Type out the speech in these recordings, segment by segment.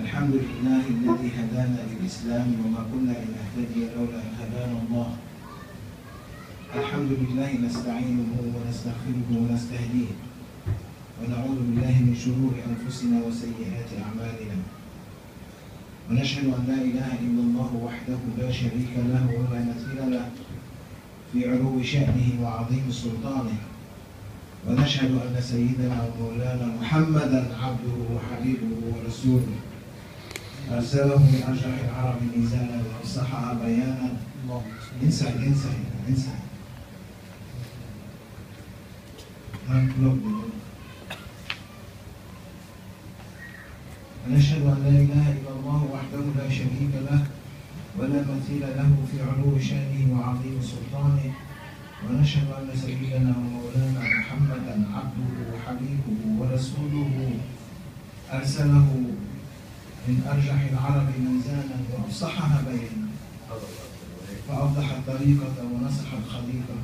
الحمد لله الذي هدانا للإسلام وما كنا لنهتدي لولا أن هدانا الله. الحمد لله نستعينه ونستغفره ونستهديه ونعوذ بالله من شرور أنفسنا وسيئات أعمالنا، ونشهد أن لا إله إلا الله وحده لا شريك له ولا مثيل له في علو شأنه وعظيم سلطانه، ونشهد أن سيدنا ومولانا محمدا عبده وحبيبه ورسوله أرسله من أرجح العرب ميزانا وأفصحها بيانا. انسى ونشهد أن لا إله إلا الله وحده لا شريك له ولا مثيل له في علو شأنه وعظيم سلطانه، ونشهد أن سيدنا ومولانا محمدا عبده وحبيبه ورسوله أرسله من أرجح العرب ميزانا وأفصحها بيانا، فأوضح الطريقة ونصح الخليقة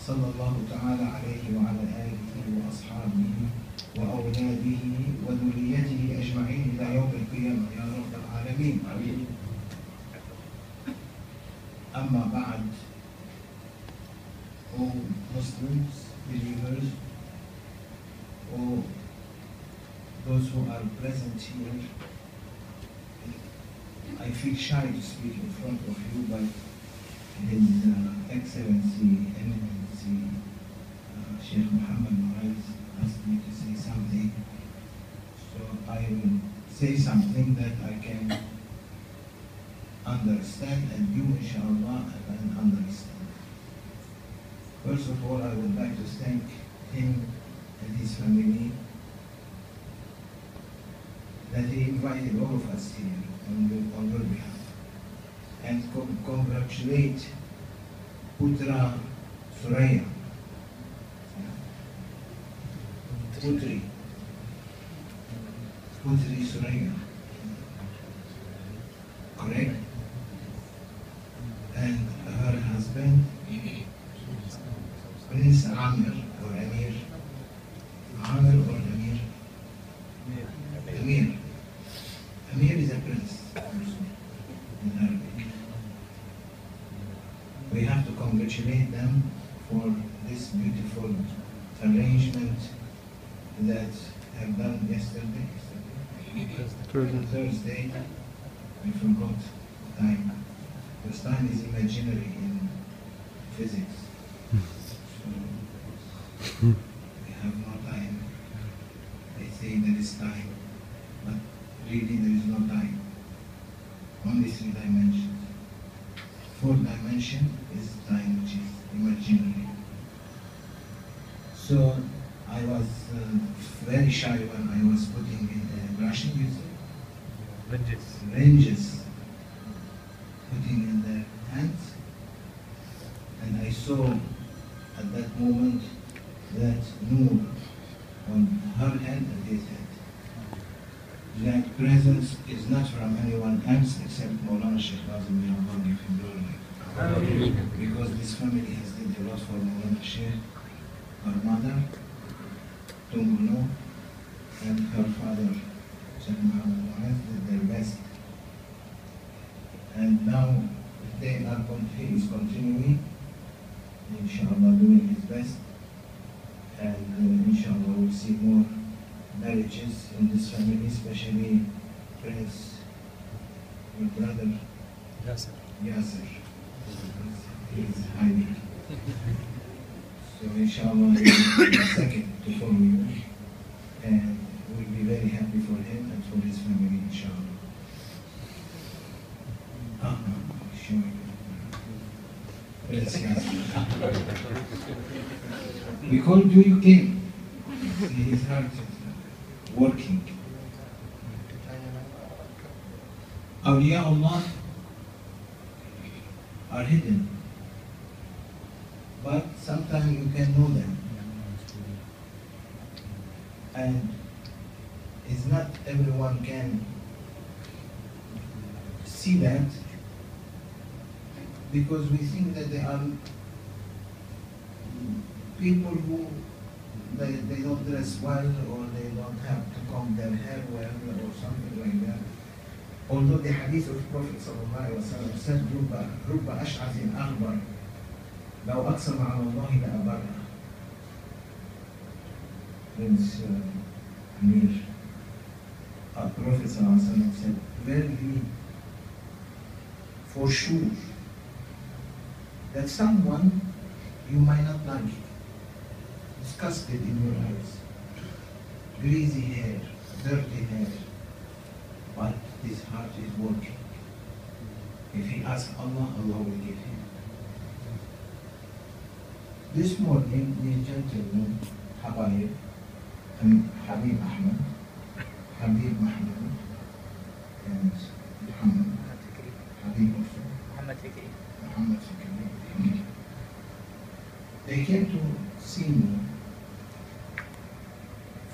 صلى الله تعالى عليه وعلى آله وأصحابه وأولاده وذريته أجمعين إلى يوم القيامة يا رب العالمين. أما بعد، all Muslims, believers, all those who are present here, I feel shy to speak in front of you, but His Excellency, Eminency, Shaykh Muhammad asked me to say something, so I will say something that I can understand, and you, inshallah, can understand. First of all, I would like to thank him and his family that he invited all of us here on your behalf, and congratulate Putra Suraya. Putri Suraya, correct? And her husband, Prince Amir or Amir. Amir or Amir? Amir. Amir is a prince in Arabic. We have to congratulate them for this beautiful arrangement that have done yesterday. Thursday. I forgot time. Because time is imaginary in physics. So we have no time. They say there is time, but really there is no time. Only 3 dimensions. 4th dimension is time, which is imaginary. So I was very shy when I was putting in brushing, you say? Ranges. Putting in their hands. And I saw at that moment that Noor on her hand and his hand. That presence is not from anyone else except Maulana Shaykh Hisham, may Allah give him glory. Because this family has did a lot for Maulana Shaykh. Her mother, Tunguno, and her father, Shaykh Muhammad Mu'az, did their best. And now he is continuing, inshallah, doing his best. And inshallah we'll see more marriages in this family, especially Prince, your brother, Yasser. He is hiding. So inshallah he will be the second to follow you, and we'll be very happy for him and for his family, inshallah. Sure. Prince Yasser. We called you came. His heart is working. Awliyaullah are hidden, but sometimes you can know them. And it's not everyone can see that, because we think that they are people who they don't dress well, or they don't have to comb their hair well, or something like that. Although the hadith of Prophet ﷺ said, رُبَّ أَشْعَثٍ أَغْبَرٍ لَوْ أَقْسَمَ عَلَى اللَّهِ لَأَبَرَّهُ. Means, Amir, Prophet ﷺ said, verily, for sure, that someone you might not like, disgusted in your eyes, greasy hair, dirty hair, but his heart is working. If he asks Allah, Allah will give him. This morning, these gentlemen, Habaib, and Habib Ahmed, Habib Mahmoud, and Muhammad, Habib also, Muhammad Fikri. They came to see me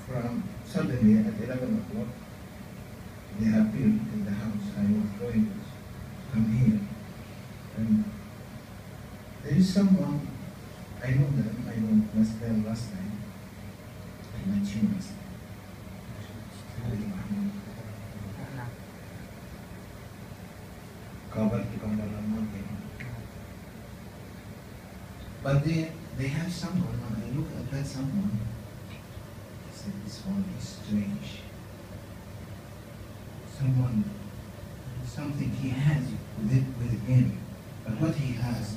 from suddenly at 11 o'clock. They appeared in the house. I was going to come here. And there is someone, I know them, I know them last time. I met you last time. But they have someone, when I look at that someone, I said, this one is strange. Someone, something he has with him, but what he has,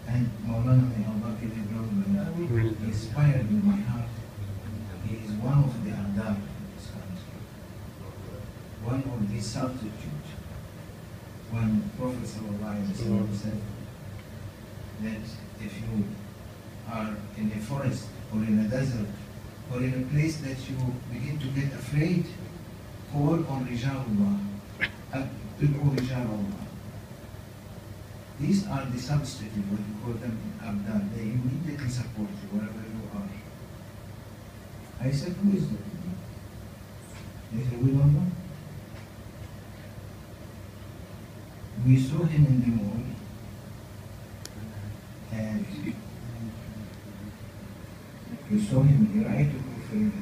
and Maulana, may Allah give him long, inspired in my heart. He is one of the adab in this country, one of the substitute. When Prophet ﷺ said that if you are in a forest or in a desert or in a place that you begin to get afraid, call on Rijalullah, pbuh Rijalullah. These are the substitute, what you call them abdal. They immediately support you wherever you are. I said, who is that? They said, we don't know. We saw him in the mall, and we saw him here. I took him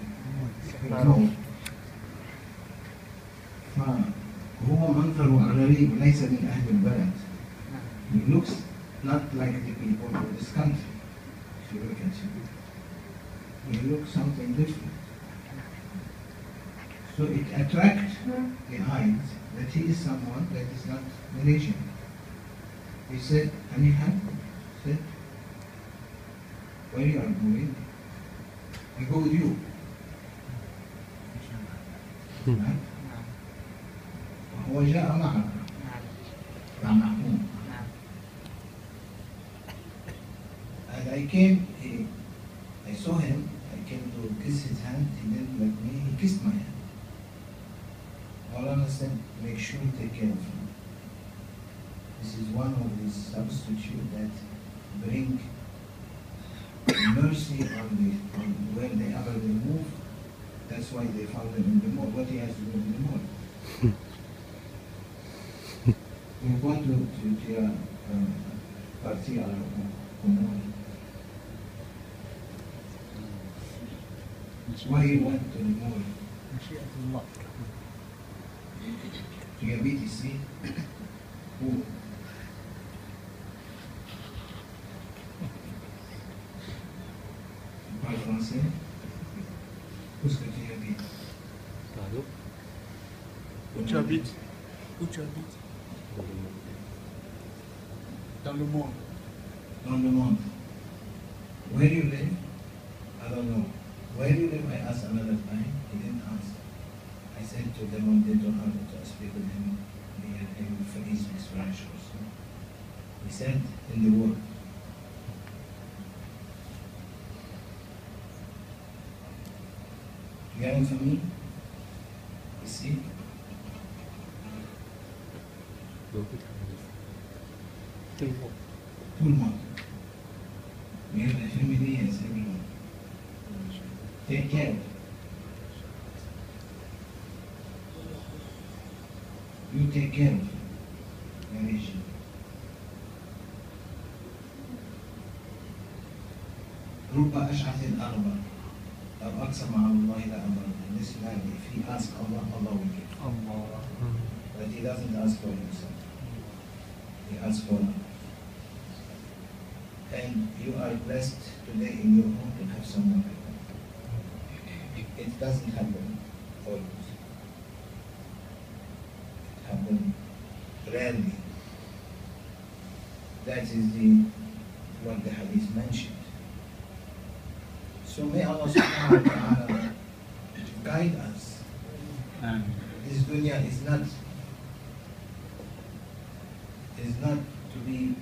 for no. فهو منظره غريب ليس من أهل البلد. He looks not like the people of this country. If you look at him, he looks something different. So it attracts the eyes that he is someone that is not Malaysian. He said, "Any help?" He said, "Where you are going? I go with you." Right? هو جاء معك مع محمود. And I came, I saw him, I came to kiss his hand, he didn't like me, he kissed my hand. Maulana said, make sure you take care of him. This is one of these substitutes that bring mercy on wherever they move. That's why they found him in the mall. What he has to do in the mall? We want to party comune. Why he went to the mall? Tu habites ici? Où? Tu parles français? Où est-ce que tu habites? Pardon? Où tu habites? Où tu habites? Dans le monde. Dans le monde. Where you live? I don't know. Where you live? I asked another time. He didn't answer. I said to them when they don't have to speak with him, he will freeze his French also. He said in the world. You have for me? You see? Tout le monde. We have a family as everyone. Take care. You take care of Malaysia. رب أشعث أغبر لو أقسم على الله لأبره. This man, if he asks Allah, Allah will give. Allah. but he doesn't ask for himself. He asks for others. And you are blessed today in your home to have someone like that. It doesn't happen always. It happens rarely. That is what the hadith mentioned. So may Allah subhanahu wa ta'ala guide us. This dunya is not to be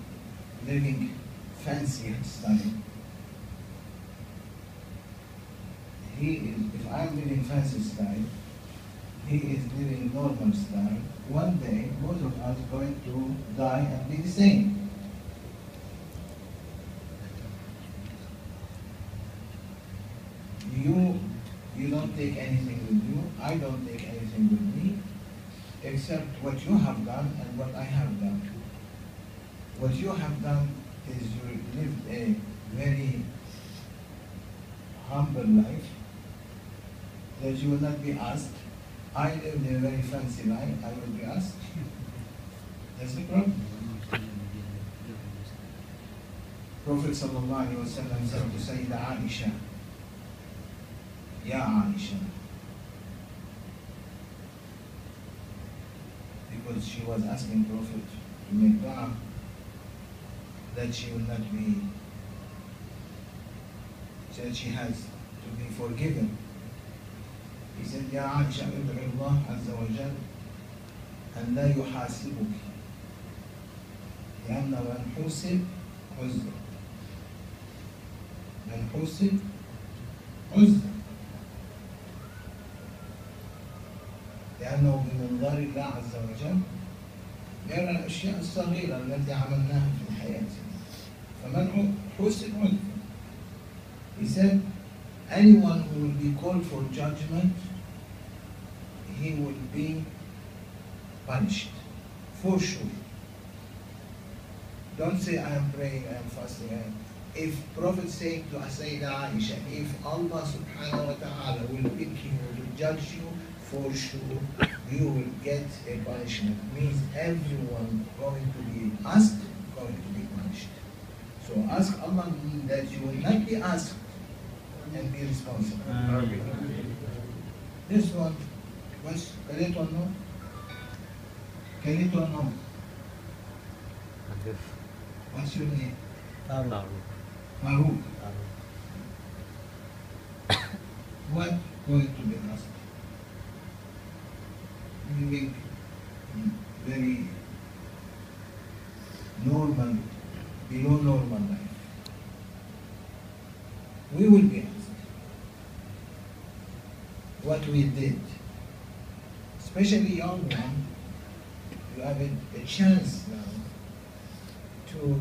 living fancy style. If I'm living fancy style, he is living normal style. One day, both of us are going to die and be the same. You don't take anything with you, I don't take anything with me, except what you have done and what I have done. What you have done is you lived a very humble life that you will not be asked. I lived a very fancy life, I will be asked. That's the problem. Prophet sallallahu alaihi wasallam said to Sayyidah Aisha, Ya Aisha, because she was asking Prophet to make dua that she will not be, that she has to be forgiven. He said, Ya Aisha, ud'u Allah Azza wa Jal an la yuhasibuk, لأن من حسب عزر. من حسب عزر. لأنه بمنظار الله عز وجل يرى الأشياء الصغيرة التي عملناها في حياتنا. فمن حسب عزر. He said, anyone who will be called for judgment, he will be punished, for sure. Don't say, I am praying, I am fasting. If Prophet saying to Sayyidah Aisha, if Allah subhanahu wa ta'ala will pick you to judge you, for sure you will get a punishment. Means everyone going to be asked, going to be punished. So ask Allah that you will not be asked and be responsible. This one, what's correct or no? Correct or no? What's your name? Maruk. What going to be asked? Living very normal, below normal life. We will be asked what we did. Especially young one, you have a chance now to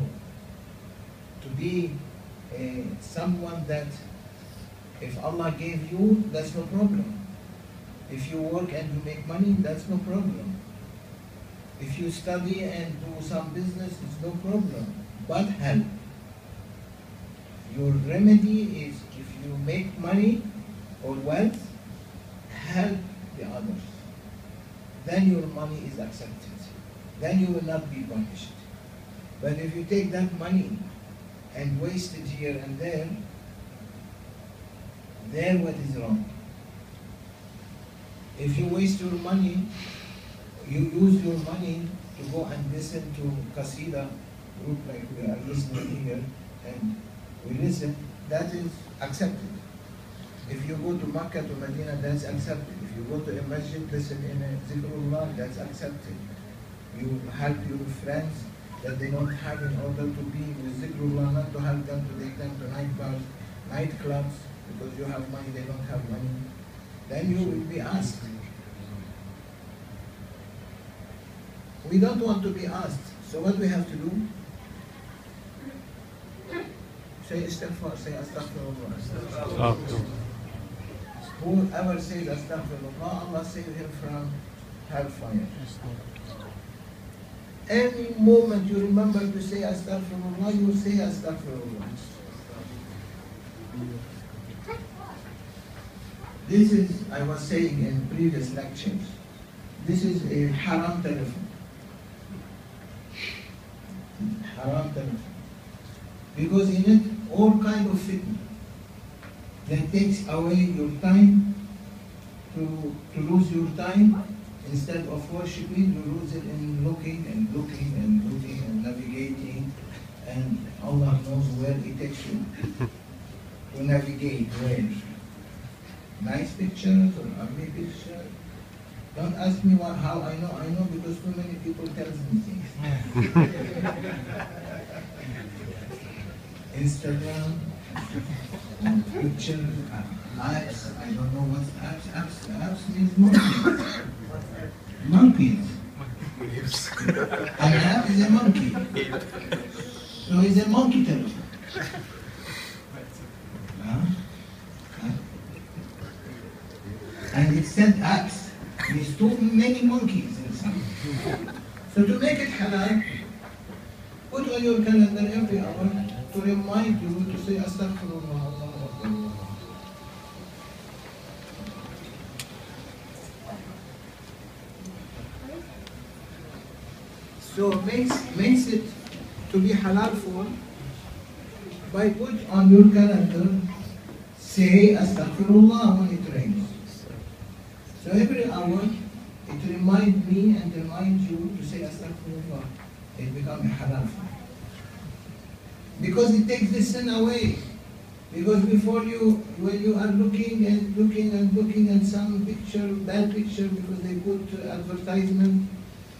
be someone that if Allah gave you, that's no problem. If you work and you make money, that's no problem. If you study and do some business, it's no problem. But help. Your remedy is if you make money or wealth, help the others. Then your money is accepted. Then you will not be punished. But if you take that money and waste it here and there what is wrong? If you waste your money, you use your money to go and listen to Qasida group like we are listening here, and we listen, that is accepted. If you go to Makkah, to Medina, that's accepted. If you go to a masjid, listen in a zikrullah, that's accepted. You help your friends that they don't have in order to be with zikrullah, not to help them to take them to nightclubs, because you have money, they don't have money. Then you will be asked. We don't want to be asked. So what we have to do? Say istighfar, say astaghfirullah. Whoever says astaghfirullah, Allah save him from hellfire. Any moment you remember to say astaghfirullah, you say astaghfirullah. This is, I was saying in previous lectures, this is a haram telephone. Haram telephone. Because in it, all kind of fitna that takes away your time, to lose your time. Instead of worshiping, you lose it in looking and looking and looking and navigating, and Allah knows where it takes you to navigate. Where? Nice pictures or ugly pictures? Don't ask me how I know. I know because too many people tell me things. Instagram, pictures, apps. I don't know what apps. Apps means monkeys. Monkeys. An app is a monkey. So it's a monkey telephone. And it said apps. There's too many monkeys inside. So to make it halal, put on your calendar every hour to remind you to say Astaghfirullah, Allahu Akbar. So makes it to be halal for by put on your calendar, say Astaghfirullah when it rains. So every hour it reminds me and reminds you to say Astaghfirullah. It becomes a halal. Because it takes the sin away. Because before when you are looking and looking and looking at some picture, bad picture, because they put advertisement,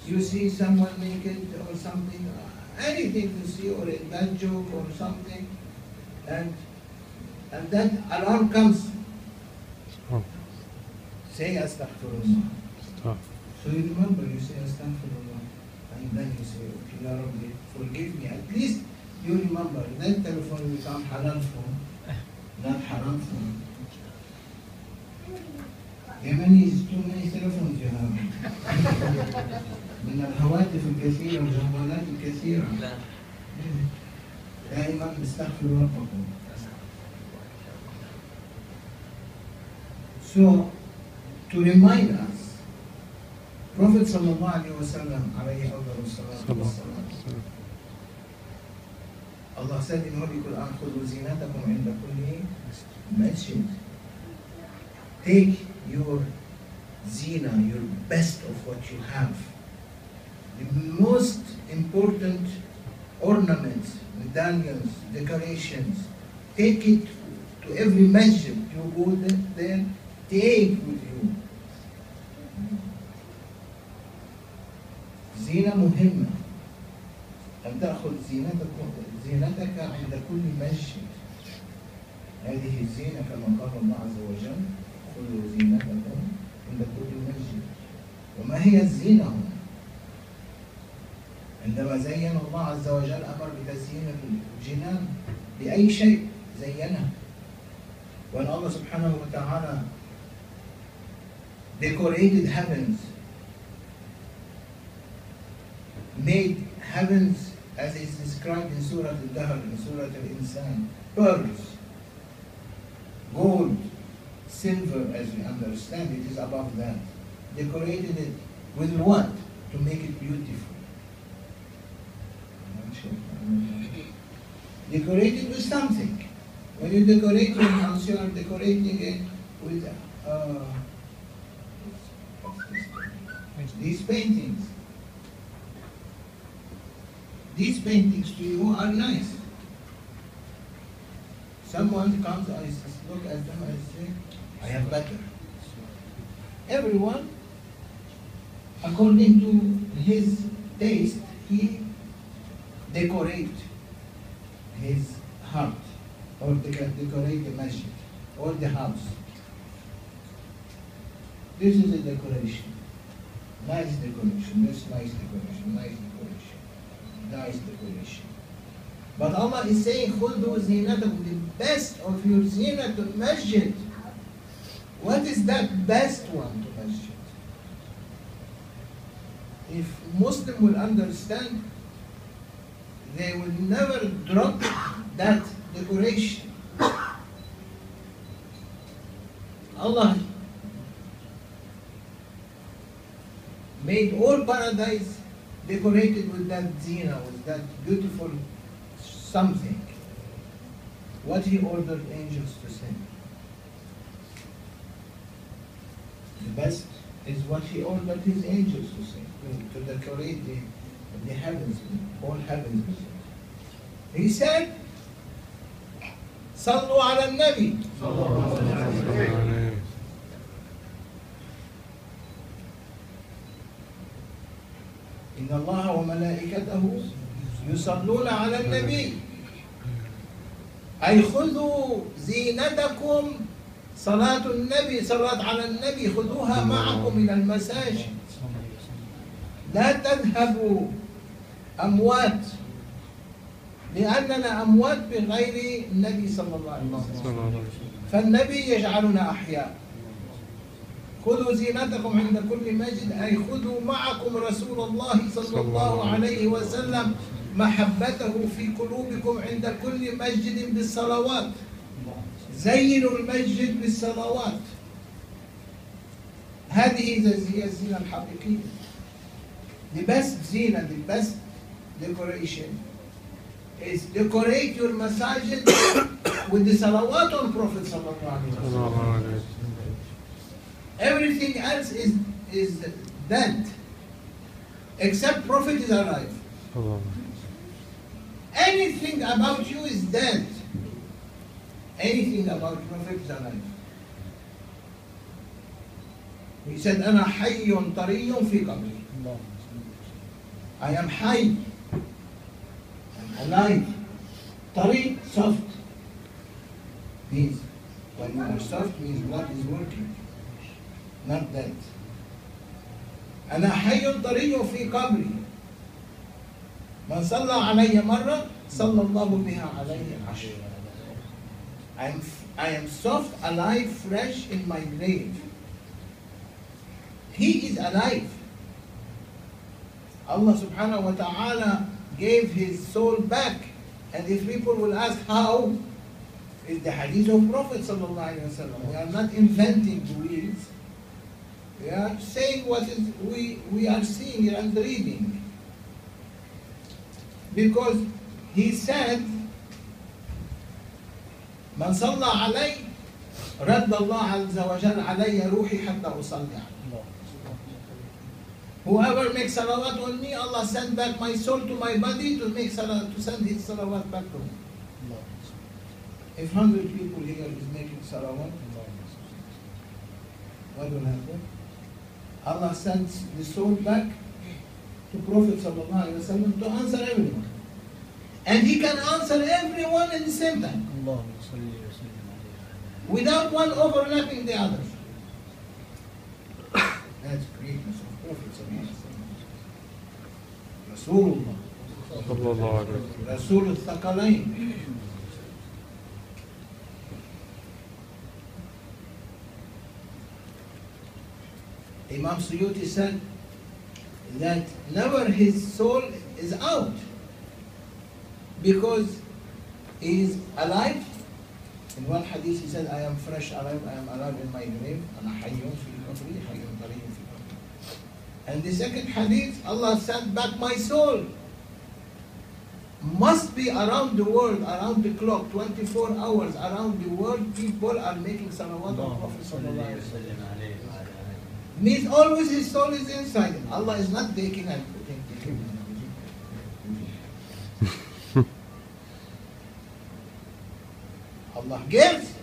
you see someone naked or something, anything you see, or a bad joke or something, and that alarm comes. Say Astaghfirullah. So you remember, you say Astaghfirullah, and then you say, okay, Ya Rabbi, forgive me. At least you remember. Then telephone will become halal phone, not haram phone. Yemenis, too many telephones you have. من الهواتف الكثيرة والجوالات الكثيرة. دائما استغفروا ربكم. So, to remind us, Prophet sallallahu alaihi wasallam, alayhi salatu wassalam, Allah said in Holy Quran, خُذُوا زِينَتَكُمْ عِنْدَ كُلِّ مَسْجِدٍ. Take your zina, your best of what you have. The most important ornaments, medallions, decorations, take it to every masjid. You go there, take with you. زينة مهمة. أن تأخذ زينتك عند كل مسجد. هذه الزينة كما قال الله عز وجل خذوا زينتكم عند كل مسجد. وما هي الزينة هنا؟ عندما زين الله عز وجل أمر بتزيين الجنان بأي شيء زينه. When Allah subhanahu wa ta'ala decorated heavens, made heavens as is described in Surah Al-Dahr, in Surah Al-Insan, pearls, gold, silver, as we understand it is above that. Decorated it with what? To make it beautiful. Decorated with something. When you decorate your house, you are decorating it with these paintings. These paintings to you are nice. Someone comes, I look at them, I say, I have better. Everyone, according to his taste, he decorates his heart, or decorate the masjid, or the house. This is a decoration. Nice decoration, this nice decoration, nice decoration, nice decoration. But Allah is saying, خُذُوا زِينَتَكُمْ, the best of your zina to masjid. What is that best one to masjid? If Muslim will understand, they will never drop that decoration. made all paradise decorated with that zina, with that beautiful something. What he ordered angels to sing. The best is what he ordered his angels to sing, to decorate the heavens, all heavens. He said, Sallu ala nabi. إن الله وملائكته يصلون على النبي أي خذوا زينتكم صلاة النبي صلاة على النبي خذوها معكم من المساجد لا تذهبوا أموات لأننا أموات بغير النبي صلى الله عليه وسلم فالنبي يجعلنا أحياء خذوا زينتكم عند كل مسجد أي خذوا معكم رسول الله صلى الله عليه وسلم محبته في قلوبكم عند كل مسجد بالصلوات زينوا المسجد بالصلوات هذه هي الزينة الحقيقية. The best zina, the best decoration is decorate your masajid with the salawat on Prophet sallallahu alaihi wasallam. Everything else is dead, except Prophet is alive. Anything about you is dead. Anything about Prophet is alive. He said, أنا حي طري في قبري. I am high. I'm alive. طري, soft. Means, when you are soft, means blood is working. Not dead. أنا حي طري في قبري. من صلى علي مرة صلى الله بها عليه عشر. I am soft, alive, fresh in my grave. He is alive. Allah subhanahu wa ta'ala gave his soul back. And if people will ask how, is the hadith of Prophet sallallahu alaihi wasallam. We are not inventing the wheels. We are saying what is we are seeing and reading. Because he said, من صلى علي رد الله عز وجل علي روحي حتى أصلي عليه. Whoever makes salawat on me, Allah send back my soul to my body to make salawat, to send his salawat back to me. If 100 people here is making salawat, what will happen? Allah sends the soul back to Prophet sallallahu alaihi wasallam to answer everyone. And he can answer everyone at the same time. Without one overlapping the other. That's greatness of Prophet sallallahu alaihi wasallam. Rasulullah. Rasul al-Thaqalain. Imam Suyuti said that never his soul is out because he is alive. In one hadith he said, I am fresh alive, I am alive in my grave. And the second hadith, Allah sent back my soul. Must be around the world, around the clock, 24 hours around the world, people are making salawat on Prophet sallallahu alaihi wasallam. Means always his soul is inside him. Allah is not taking and putting. Allah gives,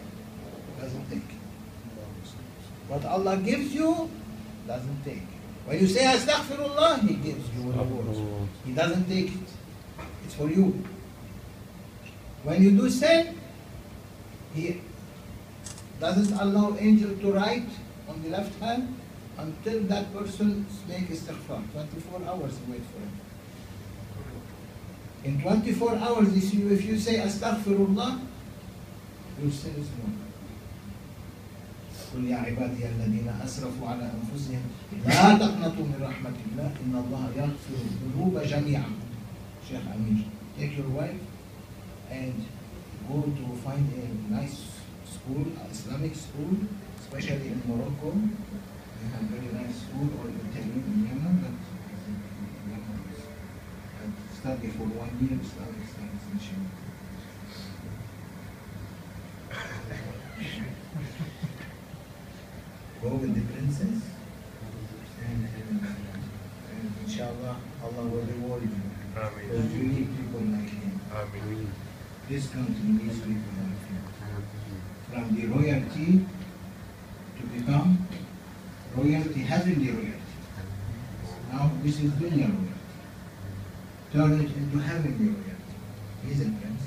doesn't take. What Allah gives you, doesn't take. When you say astaghfirullah, He gives you rewards. He doesn't take it. It's for you. When you do sin, He doesn't allow angel to write on the left hand until that person makes istighfar. 24 hours wait for him. In 24 hours, if you say astaghfirullah, your sin is gone. قل يا عبادي الذين أسرفوا على أنفسهم لا تقنطوا من رحمة الله إن الله يغفر الذنوب جميعا. Shaykh Amir, take your wife and go to find a nice school, Islamic school, especially in Morocco. They have very nice school, or you tell me in Yemen. study for 1 year Islamic studies, inshallah. Go with the princess, and inshallah, Allah will reward you. Because you need people like him. This country needs people like him. From the royalty to become royalty, heavenly royalty. Now this is dunya royalty. Turn it into heavenly royalty. He's a prince.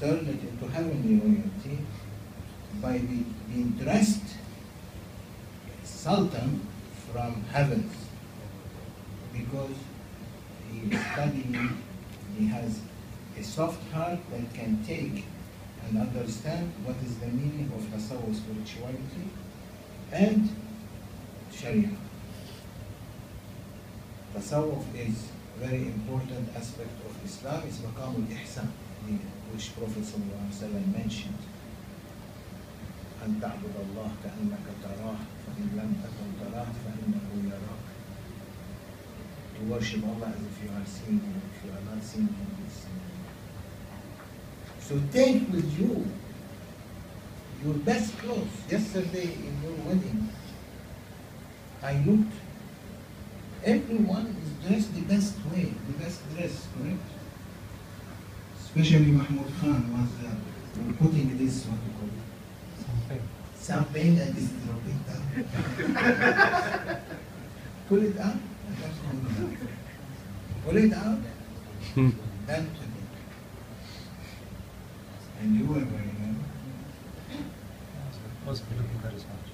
Turn it into heavenly royalty by being dressed sultan from heavens, because he is studying, he has a soft heart that can take and understand what is the meaning of tasawwuf spirituality and sharia. Tasawwuf is a very important aspect of Islam. It's maqam al-ihsan, which Prophet ﷺ mentioned. أن تعبد الله كأنك تراه فإن لم تكن تراه فإنه يراك. To worship Allah as if you are seeing Him. If you are not seeing Him, He is seeing you. So take with you your best clothes. Yesterday in your wedding, I looked. Everyone is dressed the best way, the best dress, correct? Especially Mahmoud Khan was putting this, what you call it? Something and this is dropping down. Pull it out. Pull it out. Then put it. And you were wearing it. Wasn't looking very smart.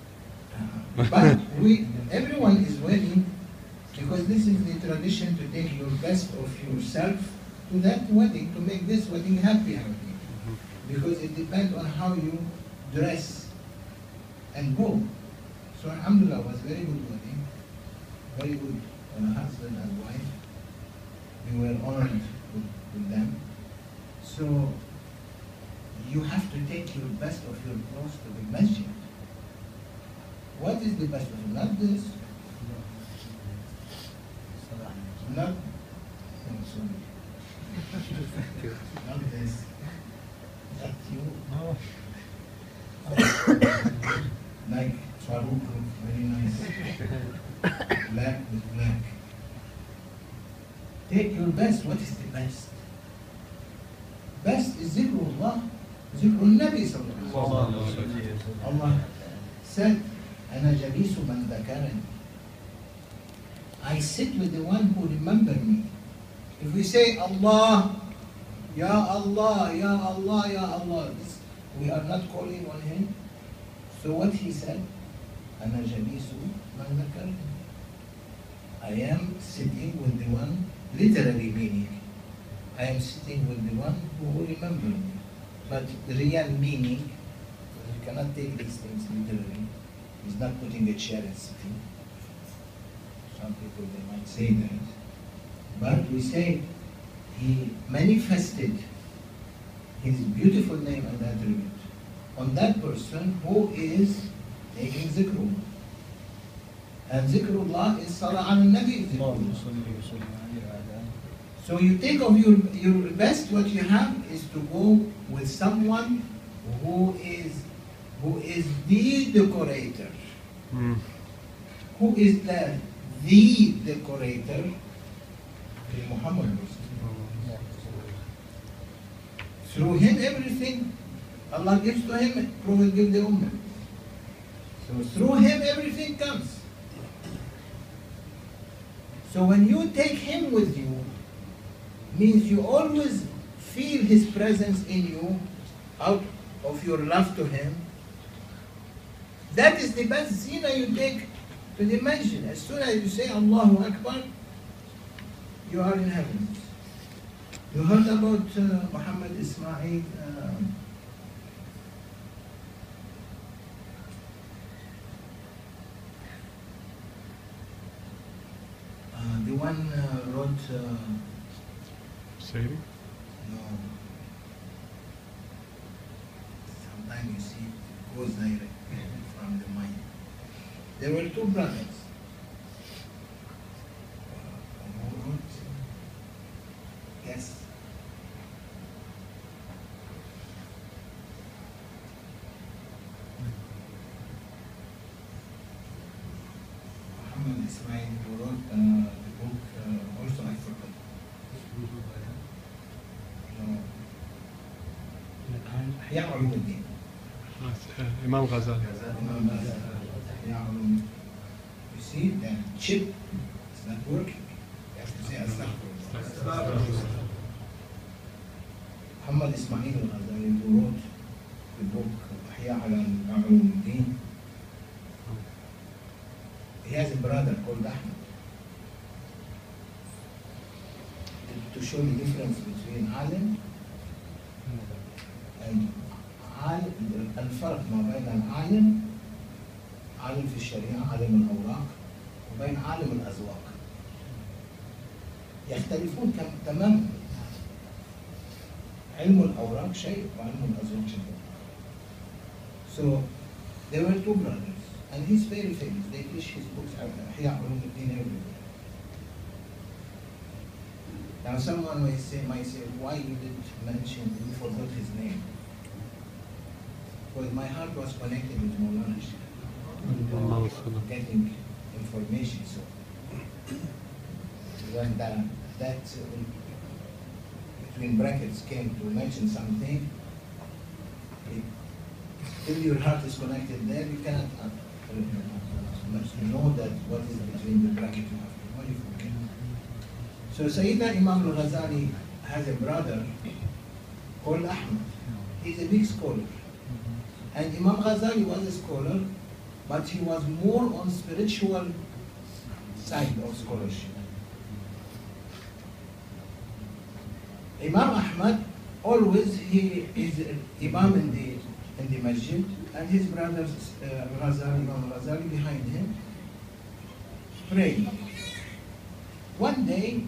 But everyone is wearing, because this is the tradition to take your best of yourself to that wedding, to make this wedding happy. Because it depends on how you dress and go. So alhamdulillah, was very good wedding, very good husband and wife. We were honored with them. So you have to take your best of your clothes to the masjid. What is the best of it? Not this. Not, oh, sorry. Not this. Not you. No. Like Farouk, very nice. Black with black. Take your best. What is the best? Best is zikrullah. Zikrul Nabi sallallahu alaihi wasallam. Allah said, "Ana jalisu man dhakarani." I sit with the one who remember me. If we say Allah, Ya Allah, Ya Allah, Ya Allah, this, we are not calling on Him. So what He said, أَنَا جَلِيسُ مَنْ ذَكَرْنِي. I am sitting with the one, literally meaning, I am sitting with the one who remember me. But the real meaning, you cannot take these things literally. He's not putting a chair and sitting. Some people, they might say that. But we say, He manifested His beautiful name and attribute on that person who is taking zikrullah. And zikrullah is salah al nabi. So you take of your best, what you have is to go with someone who is the decorator. Who is the decorator? Muhammad. Through him everything Allah gives to him, Prophet gives the Ummah. So through him everything comes. So when you take him with you, means you always feel his presence in you out of your love to him. That is the best zina you take to the masjid. As soon as you say Allahu Akbar, you are in heaven. You heard about Muhammad Ismail, the one wrote Sayri? no. Sometimes you see it goes direct from the mind. There were two brothers who wrote Muhammad Ismail, who wrote the book, also I forgot. إحياء علوم الدين. Imam Ghazali. إحياء علوم. You see that chip is not working. You have to say astaghfirullah. Muhammad Ismail al-Ghazali, who wrote the book إحياء علوم الدين. He has a brother called Ahmed. To show the difference between alim and الفرق ما بين العالم عالم في الشريعة عالم الأوراق وبين عالم الأذواق يختلفون تماما. علم الأوراق شيء وعلم الأذواق شيء. So there were two brothers and he's very famous. They teach his books إحياء علوم الدين everywhere. Now someone might say, why you didn't mention, you forgot his name? Because my heart was connected with Maulana Shaykh, getting information. So when that between brackets came to mention something, if your heart is connected there, you cannot know that what is between the bracket you have to know, you forget. So Sayyidina Imam al-Ghazali has a brother called Ahmed. He's a big scholar. And Imam Ghazali was a scholar, but he was more on spiritual side of scholarship. Imam Ahmad, always he is Imam in the masjid, and his brother Imam Ghazali behind him, praying. One day,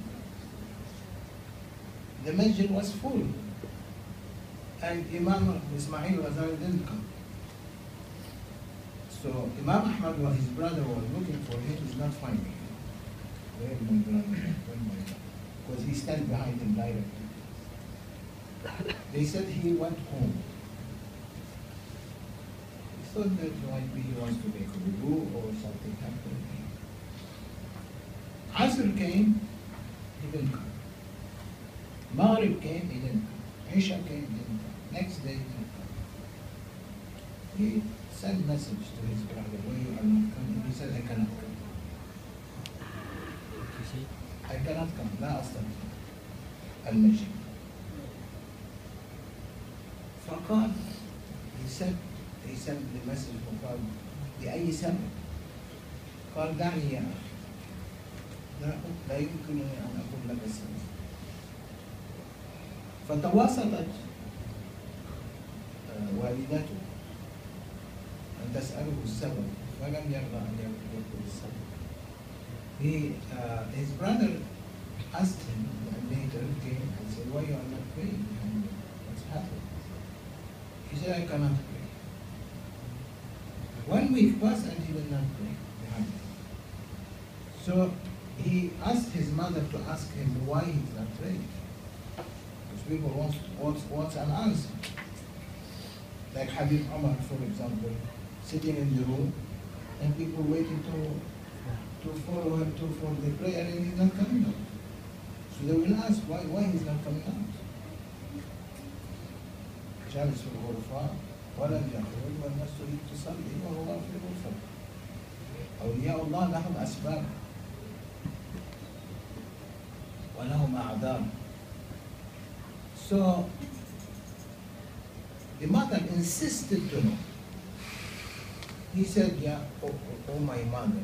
the masjid was full, and Imam Ismail Ghazali didn't come. So Imam Ahmad, his brother, was looking for him, he's not finding him. Where is my brother? Where is my brother? Because he stands behind him directly. They said he went home. He thought that might be he wants to make a pbuh or something happened. Asr came, he didn't come. Maghrib came, he didn't come. Isha came, he didn't come. Next day, he didn't come. He sent message to his brother, why you are not coming? He said, I cannot come. I cannot come. لا أستطيع المجيء. فقال, he sent the message وقال لأي سبب؟ قال دعني يا أخي. لا يمكنني أن أقول لك السبب. فتواصلت والدته أن تسأله السبب فلم يرضى أن يقول السبب. His brother asked him and later came and said, why you are not praying? What's happened? He said, I cannot pray. 1 week passed and he did not pray behind him. So he asked his mother to ask him why he's not praying. Because people want an answer. Like Habib Omar, for example, sitting in the room and people waiting to follow him for the prayer and he's not coming out. So they will ask why he's not coming out. جالس في الغرفة ولم يخرج والناس تريد تصلي وهو في الغرفة. أولياء الله لهم أسباب ولهم أعذار. So the mother insisted to know. He said, yeah, oh my mother,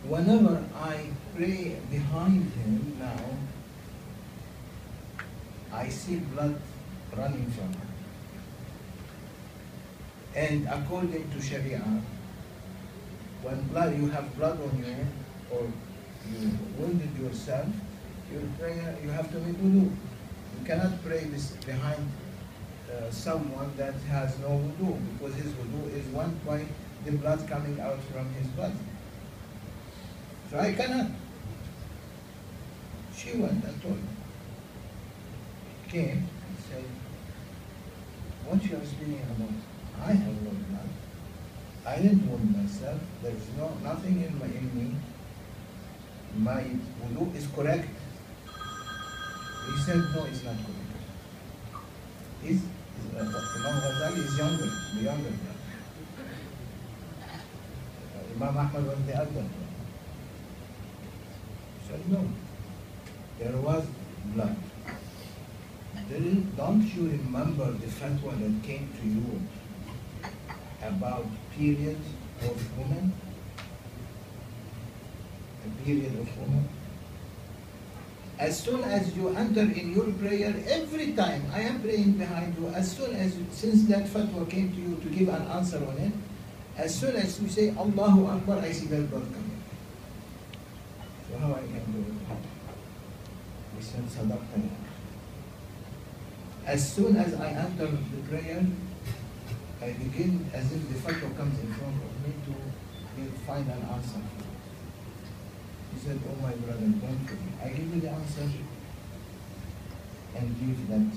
whenever I pray behind him now, I see blood running from her. And according to Sharia, when you have blood on you or you wounded yourself, your prayer, you have to make wudu. You cannot pray behind someone that has no wudu, because his wudu is one by the blood coming out from his body. So I cannot. She went and told me. Came and said, what you are speaking about? I have no blood. I didn't wound myself. There is nothing in me my wudu is correct. He said, no, it's not correct. Imam Ghazali is younger, the younger brother. Imam Ahmad was the elder brother. He said, no, there was blood. Don't you remember the fatwa that came to you about period of women? A period of women? As soon as you enter in your prayer, every time I am praying behind you, since that fatwa came to you to give an answer on it, as soon as you say Allahu Akbar, I see that blood coming. So how I can do it? He said, Sadaqta. As soon as I enter the prayer, I begin as if the fatwa comes in front of me to find an answer. He said, oh my brother, don't worry. I give you the answer and leave that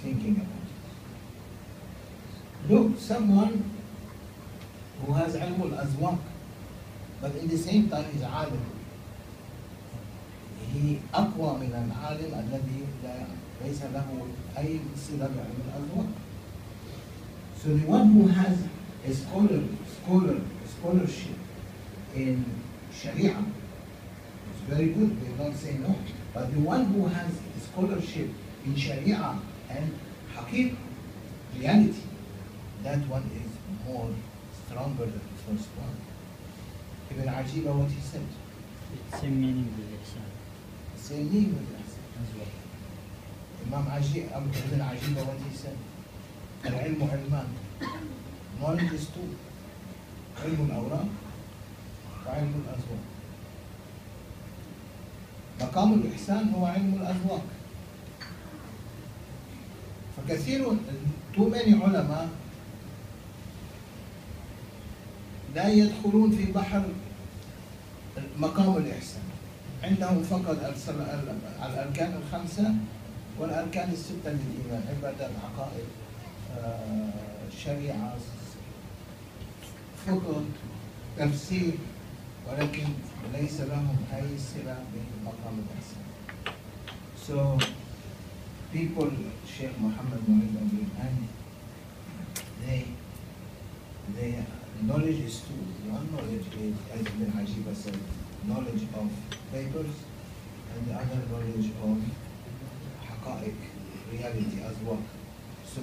thinking about it. Look, someone who has ilm al-azwaq, but in the same time is alim. He أقوى من العالم الذي ليس له أي صلة بعلم الأذواق. So the one who has a scholarship in Sharia is very good, we don't say no. But the one who has a scholarship in Sharia and Haqiq, reality, that one is more stronger than the first one. Ibn Ajiba, what he said. It's same meaning with Ihsan. Same meaning with Ihsan as well. Imam Ibn Ajiba, what he said. العلم علمان. Knowledge is two. علم الأوراق وعلم الأذواق. مقام الإحسان هو علم الأذواق. فكثير too many علماء لا يدخلون في بحر مقام الإحسان. عندهم فقط الأركان الخمسة والأركان الستة للإيمان، عبادات، عقائد، شريعة، فقه، تفسير، ولكن ليس لهم أي صلة بمقام الإحسان. So people, Shaykh Muhammad and they knowledge is two. One knowledge is, as Ibn Ajiba said, knowledge of papers, and the other knowledge of haqa'iq, reality as well. So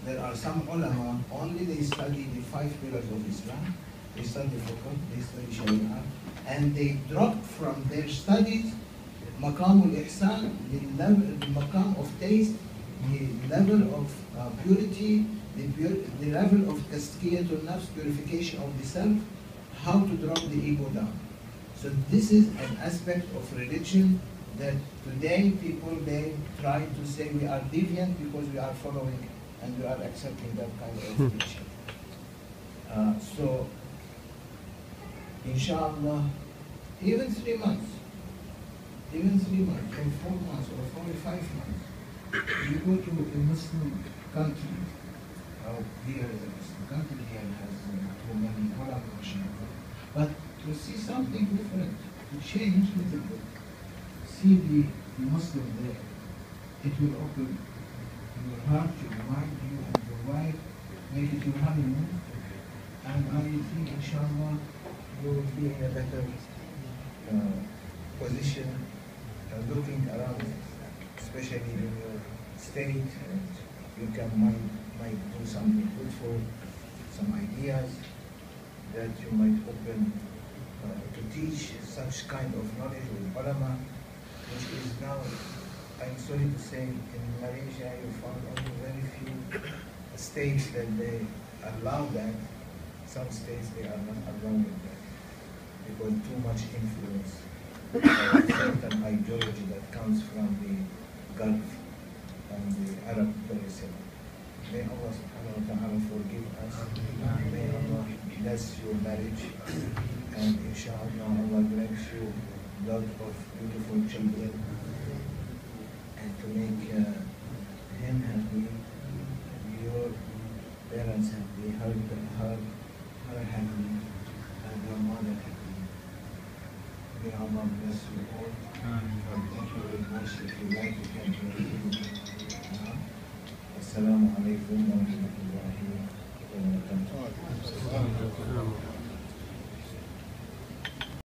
there are some ulama, only they study the 5 pillars of Islam, they study fiqh, they study sharia, and they drop from their studies maqam al-ihsan, the maqam of taste, the level of purity, the level of tazkiyatun nafs, purification of the self, how to drop the ego down. So this is an aspect of religion that today people, they try to say we are deviant because we are following and we are accepting that kind of teaching. So, inshallah, even 3 months, or 4 months, or 45 months, you go to a Muslim country, here is a Muslim country, here has too many ulama, but to see something different, to change a little bit, see the Muslim there, it will open your heart, your mind, you and your wife, make it your honeymoon, and I think inshallah you will be in a better position looking around, especially in your state, and you can might do something good for some ideas that you might open to teach such kind of knowledge with ulama, which is now, I'm sorry to say, in Malaysia you found only very few states that they allow that. Some states they are not allowing that because too much influence of certain ideology that comes from the Gulf and the Arab Peninsula. May Allah subhanahu wa ta'ala forgive us. May Allah bless your marriage, and inshallah Allah grants you a lot of beautiful children, and to make him happy, your parents happy, her happy, and her mother happy. May Allah bless you all. Thank you very much. If you like, you can pray. Assalamu alaikum wa rahmatullahi wa barakatuh.